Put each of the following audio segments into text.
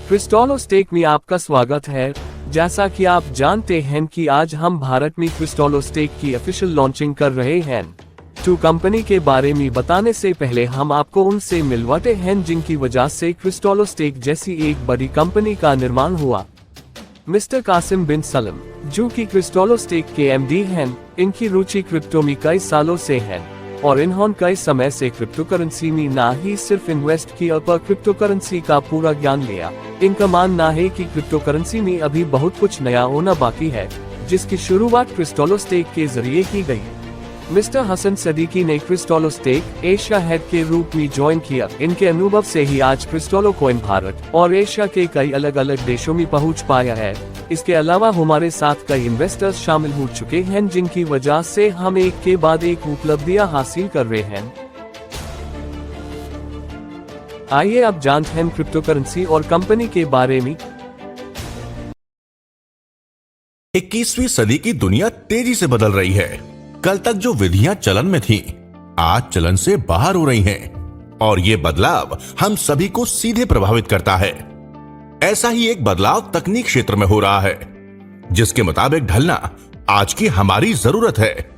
क्रिस्टोलोस्टेक में आपका स्वागत है। जैसा कि आप जानते हैं कि आज हम भारत में क्रिस्टोलोस्टेक की ऑफिशियल लॉन्चिंग कर रहे हैं। कंपनी के बारे में बताने से पहले हम आपको उनसे मिलवाते हैं जिनकी वजह से क्रिस्टोलोस्टेक जैसी एक बड़ी कंपनी का निर्माण हुआ। मिस्टर कासिम बिन सलम, जो कि क्रिस्टोलोस्टेक के एमडी हैं, इनकी रुचि क्रिप्टो में कई सालों से है और इन्होंने कई समय से क्रिप्टो करेंसी में ना ही सिर्फ इन्वेस्ट किया पर क्रिप्टो करेंसी का पूरा ज्ञान लिया। इनका मानना है कि क्रिप्टो करेंसी में अभी बहुत कुछ नया होना बाकी है, जिसकी शुरुआत क्रिस्टोलोस्टेक के जरिए की गई। मिस्टर हसन सदीकी ने क्रिस्टोलोस्टेक एशिया हेड के रूप में ज्वाइन किया। इनके अनुभव से ही आज क्रिस्टोलो कॉइन भारत और एशिया के कई अलग अलग देशों में पहुंच पाया है। इसके अलावा हमारे साथ कई इन्वेस्टर्स शामिल हो चुके हैं, जिनकी वजह से हम एक के बाद एक उपलब्धियां हासिल कर रहे हैं। आइए अब जानते हैं क्रिप्टो करेंसी और कंपनी के बारे में। 21वीं सदी की दुनिया तेजी से बदल रही है। कल तक जो विधियां चलन में थीं, आज चलन से बाहर हो रही हैं और ये बदलाव हम सभी को सीधे प्रभावित करता है। ऐसा ही एक बदलाव तकनीक क्षेत्र में हो रहा है, जिसके मुताबिक ढलना आज की हमारी जरूरत है।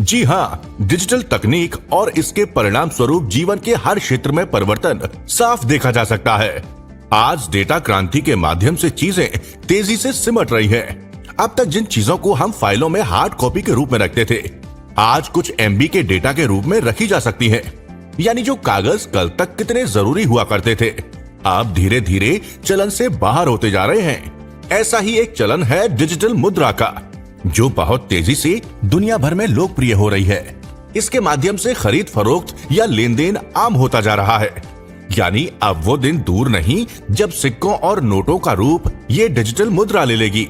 जी हां, डिजिटल तकनीक और इसके परिणाम स्वरूप जीवन के हर क्षेत्र में परिवर्तन साफ देखा जा सकता है। आज डेटा क्रांति के माध्यम से चीजें तेजी से सिमट रही हैं। अब तक जिन चीजों को हम फाइलों में हार्ड कॉपी के रूप में रखते थे, आज कुछ एमबी के डेटा के रूप में रखी जा सकती हैं। यानी जो कागज कल तक कितने जरूरी हुआ करते थे, अब धीरे धीरे चलन से बाहर होते जा रहे हैं। ऐसा ही एक चलन है डिजिटल मुद्रा का, जो बहुत तेजी से दुनिया भर में लोकप्रिय हो रही है। इसके माध्यम से खरीद फरोख्त या लेन देन आम होता जा रहा है। यानी अब वो दिन दूर नहीं जब सिक्कों और नोटों का रूप ये डिजिटल मुद्रा ले लेगी,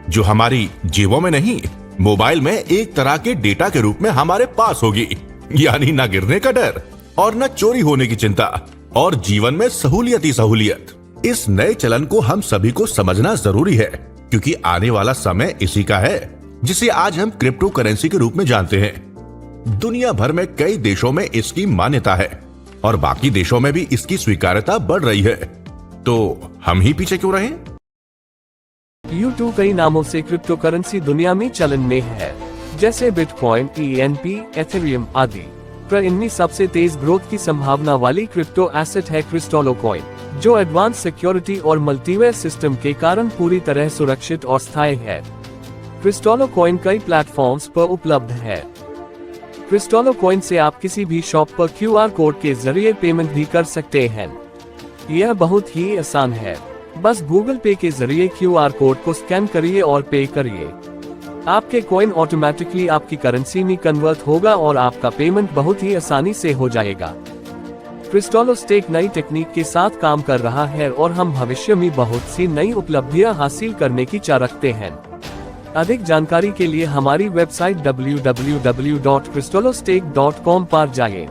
जो हमारी जेबों में नहीं, मोबाइल में एक तरह के डेटा के रूप में हमारे पास होगी। यानी न गिरने का डर और न चोरी होने की चिंता, और जीवन में सहूलियत ही सहूलियत। इस नए चलन को हम सभी को समझना जरूरी है, क्योंकि आने वाला समय इसी का है, जिसे आज हम क्रिप्टो करेंसी के रूप में जानते हैं। दुनिया भर में कई देशों में इसकी मान्यता है और बाकी देशों में भी इसकी स्वीकार्यता बढ़ रही है। तो हम ही पीछे क्यों रहें? U2 कई नामों से क्रिप्टो करेंसी दुनिया में चलन में है, जैसे बिटकॉइन, ENP, एथेरियम आदि। पर इनमें सबसे तेज ग्रोथ की संभावना वाली क्रिप्टो एसेट है क्रिस्टोलो कॉइन, जो एडवांस सिक्योरिटी और मल्टीवेयर सिस्टम के कारण पूरी तरह सुरक्षित और स्थायी है। क्रिस्टोलो कॉइन कई प्लेटफॉर्म्स पर उपलब्ध है। क्रिस्टोलो कॉइन से आप किसी भी शॉप पर QR कोड के जरिए पेमेंट भी कर सकते हैं। यह बहुत ही आसान है, बस गूगल पे के जरिए QR कोड को स्कैन करिए और पे करिए। आपके कॉइन ऑटोमेटिकली आपकी करेंसी में कन्वर्ट होगा और आपका पेमेंट बहुत ही आसानी से हो जाएगा। क्रिस्टोलोस्टेक नई टेक्निक के साथ काम कर रहा है और हम भविष्य में बहुत सी नई उपलब्धियां हासिल करने की चाह रखते हैं। अधिक जानकारी के लिए हमारी वेबसाइट www.crystolostake.com पर जाइए।